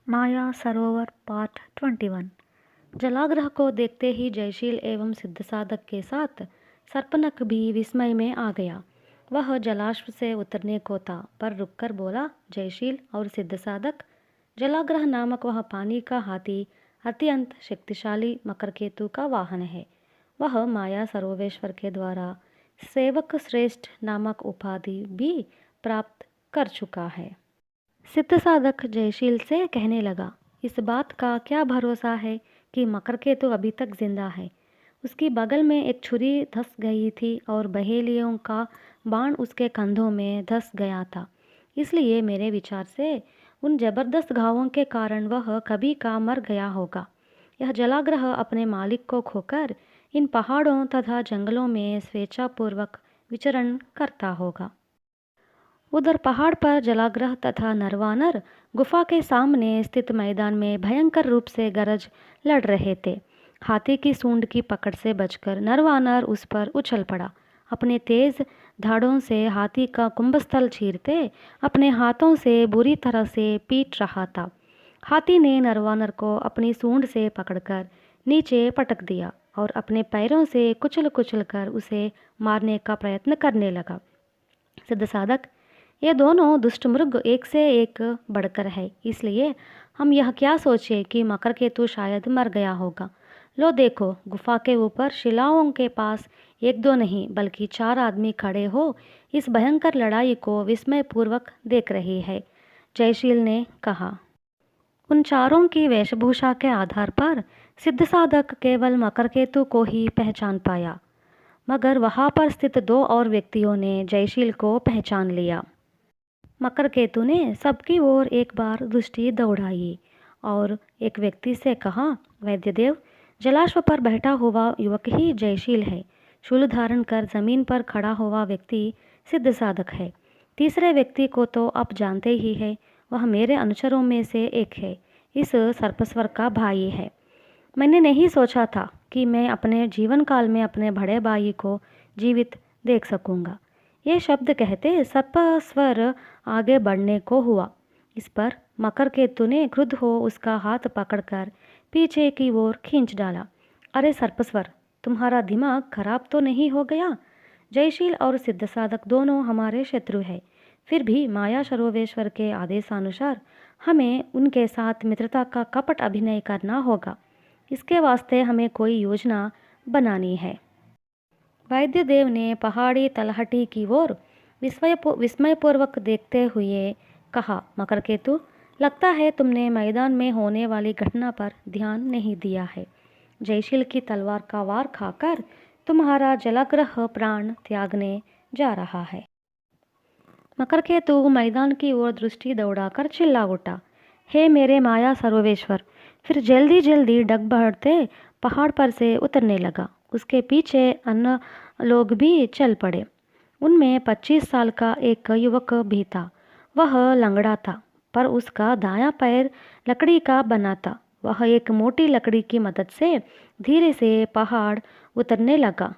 माया सरोवर part 21। जलाग्रह को देखते ही जयशील एवं सिद्ध साधक के साथ सर्पनक भी विस्मय में आ गया। वह जलाश्व से उतरने को था पर रुककर बोला, जयशील और सिद्ध साधक, जलाग्रह नामक वह पानी का हाथी अत्यंत शक्तिशाली मकरकेतु का वाहन है। वह माया सरोवेश्वर के द्वारा सेवक श्रेष्ठ नामक उपाधि भी प्राप्त कर चुका है। सिद्ध साधक जयशील से कहने लगा, इस बात का क्या भरोसा है कि मकरकेतु अभी तक जिंदा है। उसकी बगल में एक छुरी धंस गई थी और बहेलियों का बाण उसके कंधों में धंस गया था। इसलिए मेरे विचार से उन जबरदस्त घावों के कारण वह कभी का मर गया होगा। यह जलाग्रह अपने मालिक को खोकर इन पहाड़ों तथा जंगलों में स्वेच्छापूर्वक विचरण करता होगा। उधर पहाड़ पर जलाग्रह तथा नरवानर गुफा के सामने स्थित मैदान में भयंकर रूप से गरज लड़ रहे थे। हाथी की सूंड की पकड़ से बचकर नरवानर उस पर उछल पड़ा। अपने तेज धाड़ों से हाथी का कुंभस्थल चीरते अपने हाथों से बुरी तरह से पीट रहा था। हाथी ने नरवानर को अपनी सूंड से पकड़कर नीचे पटक दिया और अपने पैरों से कुचल कुचल कर उसे मारने का प्रयत्न करने लगा। सिद्ध साधक, ये दोनों दुष्ट मृग एक से एक बढ़कर है, इसलिए हम यह क्या सोचे कि मकरकेतु शायद मर गया होगा। लो देखो, गुफा के ऊपर शिलाओं के पास एक दो नहीं बल्कि 4 आदमी खड़े हो इस भयंकर लड़ाई को विस्मयपूर्वक देख रहे हैं। जयशील ने कहा। उन चारों की वेशभूषा के आधार पर सिद्ध साधक केवल मकरकेतु को ही पहचान पाया, मगर वहाँ पर स्थित 2 और व्यक्तियों ने जयशील को पहचान लिया। मकरकेतु ने सबकी ओर एक बार दृष्टि दौड़ाई और एक व्यक्ति से कहा, वैद्यदेव, जलाश्व पर बैठा हुआ युवक ही जयशील है। शूल धारण कर जमीन पर खड़ा हुआ व्यक्ति सिद्ध साधक है। तीसरे व्यक्ति को तो आप जानते ही है, वह मेरे अनुचरों में से एक है, इस सर्पस्वर का भाई है। मैंने नहीं सोचा था कि मैं अपने जीवन काल में अपने बड़े भाई को जीवित देख सकूंगा। ये शब्द कहते सर्पस्वर आगे बढ़ने को हुआ। इस पर मकरकेतु ने क्रुद्ध हो उसका हाथ पकड़कर पीछे की ओर खींच डाला। अरे सर्पस्वर, तुम्हारा दिमाग खराब तो नहीं हो गया? जयशील और सिद्ध साधक दोनों हमारे शत्रु है, फिर भी माया सरोवेश्वर के आदेशानुसार हमें उनके साथ मित्रता का कपट अभिनय करना होगा। इसके वास्ते हमें कोई योजना बनानी है। वैद्यदेव ने पहाड़ी तलहटी की ओर विस्मयपूर्वक देखते हुए कहा, मकरकेतु, लगता है तुमने मैदान में होने वाली घटना पर ध्यान नहीं दिया है। जयशील की तलवार का वार खाकर तुम्हारा जलाग्रह प्राण त्यागने जा रहा है। मकरकेतु मैदान की ओर दृष्टि दौड़ाकर चिल्ला उठा, हे मेरे माया सर्वेश्वर! फिर जल्दी जल्दी डग बढ़ते पहाड़ पर से उतरने लगा। उसके पीछे अन्य लोग भी चल पड़े। उनमें 25 साल का एक युवक भी था। वह लंगड़ा था, पर उसका दायां पैर लकड़ी का बना था। वह एक मोटी लकड़ी की मदद से धीरे से पहाड़ उतरने लगा।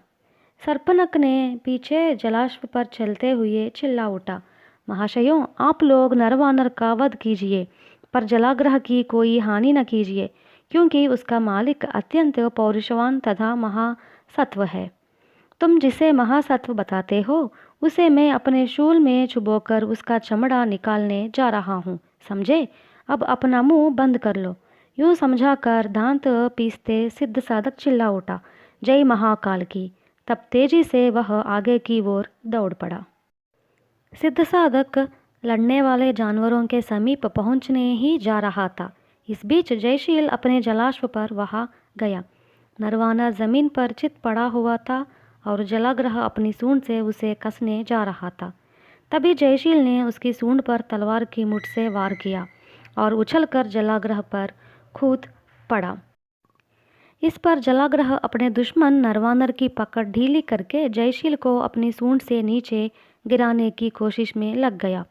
सर्पनक ने पीछे जलाश्व पर चलते हुए चिल्ला उठा, महाशयों, आप लोग नरवानर का वध कीजिए, पर जलाग्रह की कोई हानि न कीजिए, क्योंकि उसका मालिक अत्यंत पौरुषवान तथा महासत्व है। तुम जिसे महासत्व बताते हो, उसे मैं अपने शूल में चुभोकर उसका चमड़ा निकालने जा रहा हूँ, समझे? अब अपना मुंह बंद कर लो। यूँ समझाकर दांत पीसते सिद्ध साधक चिल्ला उठा, जय महाकाल की। तब तेजी से वह आगे की ओर दौड़ पड़ा। सिद्ध साधक लड़ने वाले जानवरों के समीप पहुंचने ही जा रहा था। इस बीच जयशील अपने जलाश्व पर वहां गया। नरवाना जमीन पर चित पड़ा हुआ था और जलाग्रह अपनी सूंड से उसे कसने जा रहा था। तभी जयशील ने उसकी सूंड पर तलवार की मुठ से वार किया और उछलकर जलाग्रह पर कूद पड़ा। इस पर जलाग्रह अपने दुश्मन नरवानर की पकड़ ढीली करके जयशील को अपनी सूंड से नीचे गिराने की कोशिश में लग गया।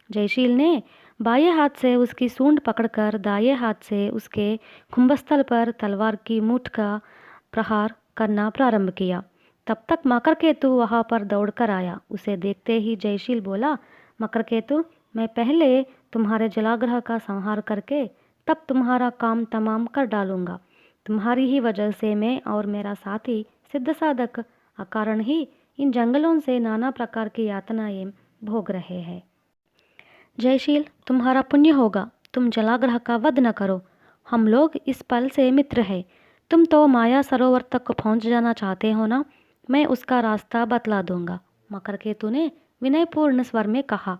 जयशील ने बाएं हाथ से उसकी सूंड पकड़कर दाएं हाथ से उसके कुंभस्थल पर तलवार की मुठ का प्रहार करना प्रारंभ किया। तब तक मकरकेतु वहां पर दौड़कर आया। उसे देखते ही जयशील बोला, मकरकेतु, मैं पहले तुम्हारे जलाग्रह का संहार करके तब तुम्हारा काम तमाम कर डालूंगा। तुम्हारी ही वजह से मैं और मेरा साथी सिद्ध साधक अकारण ही इन जंगलों से नाना प्रकार की यातनाएं भोग रहे हैं। जयशील, तुम्हारा पुण्य होगा, तुम जलाग्रह का वध न करो। हम लोग इस पल से मित्र हैं। तुम तो माया सरोवर तक पहुंच जाना चाहते हो ना, मैं उसका रास्ता बतला दूंगा, मकरकेतु ने विनयपूर्ण स्वर में कहा।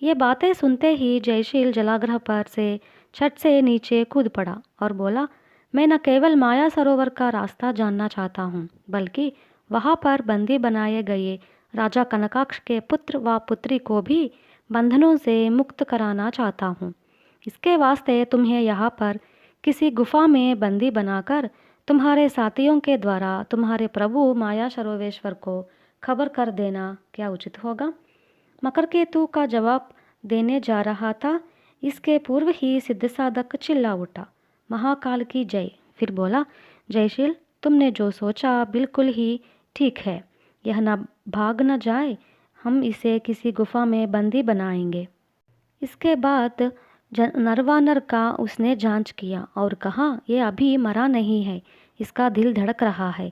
ये बातें सुनते ही जयशील जलाग्रह पर से छत से नीचे कूद पड़ा और बोला, मैं न केवल माया सरोवर का रास्ता जानना चाहता हूँ, बल्कि वहाँ पर बंदी बनाए गए राजा कनकाक्ष के पुत्र व पुत्री को भी बंधनों से मुक्त कराना चाहता हूँ। इसके वास्ते तुम्हें यहाँ पर किसी गुफा में बंदी बनाकर तुम्हारे साथियों के द्वारा तुम्हारे प्रभु माया सरोवेश्वर को खबर कर देना क्या उचित होगा। मकरकेतु का जवाब देने जा रहा था, इसके पूर्व ही सिद्ध साधक चिल्ला उठा, महाकाल की जय। फिर बोला, जयशील, तुमने जो सोचा बिल्कुल ही ठीक है। यह न भाग न जाए, हम इसे किसी गुफा में बंदी बनाएंगे। इसके बाद नरवानर का उसने जांच किया और कहा, यह अभी मरा नहीं है, इसका दिल धड़क रहा है।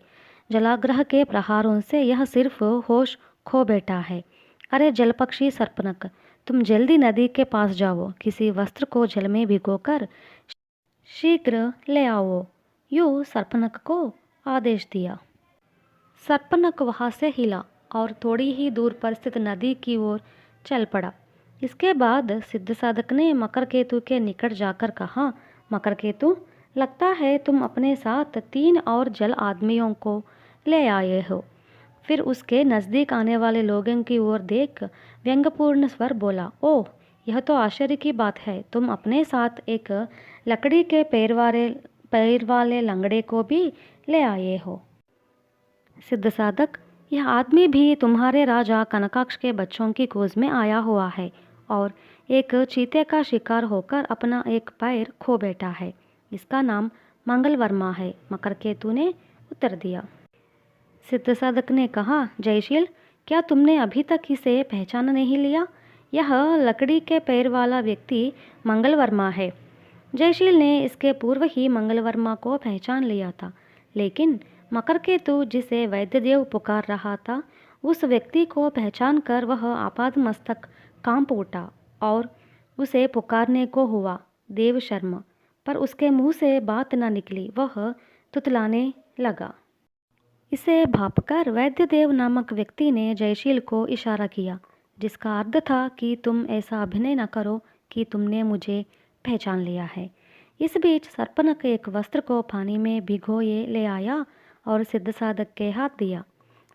जलाग्रह के प्रहारों से यह सिर्फ होश खो बैठा है। अरे जलपक्षी सर्पनक, तुम जल्दी नदी के पास जाओ, किसी वस्त्र को जल में भिगोकर शीघ्र ले आओ। यूँ सर्पनक को आदेश दिया। सर्पनक वहाँ से हिला और थोड़ी ही दूर पर स्थित नदी की ओर चल पड़ा। इसके बाद सिद्ध साधक ने मकरकेतु के निकट जाकर कहा, मकरकेतु, लगता है तुम अपने साथ 3 और जल आदमियों को ले आए हो। फिर उसके नज़दीक आने वाले लोगों की ओर देख व्यंग्यपूर्ण स्वर बोला, ओह, यह तो आश्चर्य की बात है, तुम अपने साथ एक लकड़ी के पैर वाले लंगड़े को भी ले आए हो। सिद्ध साधक, यह आदमी भी तुम्हारे राजा कनकाक्ष के बच्चों की खोज में आया हुआ है और एक चीते का शिकार होकर अपना एक पैर खो बैठा है। इसका नाम मंगलवर्मा है, मकरकेतु ने उत्तर दिया। सिद्ध साधक ने कहा, जयशील, क्या तुमने अभी तक इसे पहचान नहीं लिया? यह लकड़ी के पैर वाला व्यक्ति मंगलवर्मा है। जयशील ने इसके पूर्व ही मंगलवर्मा को पहचान लिया था, लेकिन मकरकेतु जिसे वैद्यदेव पुकार रहा था, उस व्यक्ति को पहचान कर वह आपादमस्तक कांप उठा और उसे पुकारने को हुआ देव शर्मा, पर उसके मुंह से बात न निकली। वह तुतलाने लगा। इसे भांपकर वैद्यदेव नामक व्यक्ति ने जयशील को इशारा किया, जिसका अर्थ था कि तुम ऐसा अभिनय न करो कि तुमने मुझे पहचान लिया है। इस बीच सर्पनक एक वस्त्र को पानी में भिगोए ले आया और सिद्ध साधक के हाथ दिया।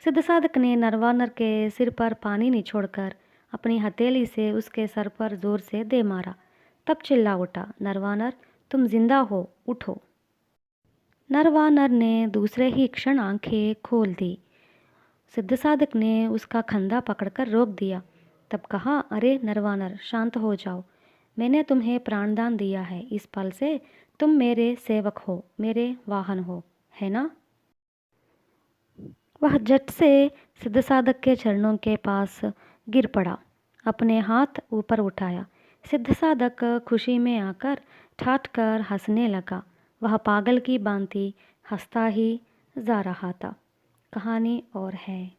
सिद्ध साधक ने नरवानर के सिर पर पानी निचोड़कर अपनी हथेली से उसके सर पर जोर से दे मारा। तब चिल्ला उठा, नरवानर, तुम जिंदा हो, उठो। नरवानर ने दूसरे ही क्षण आंखें खोल दी। सिद्ध साधक ने उसका कंधा पकड़कर रोक दिया। तब कहा, अरे नरवानर, शांत हो जाओ, मैंने तुम्हें प्राणदान दिया है। इस पल से तुम मेरे सेवक हो, मेरे वाहन हो, है ना? वह झट से सिद्ध साधक के चरणों के पास गिर पड़ा, अपने हाथ ऊपर उठाया। सिद्ध साधक खुशी में आकर ठाठ कर हंसने लगा। वह पागल की भांति हंसता ही जा रहा था। कहानी और है।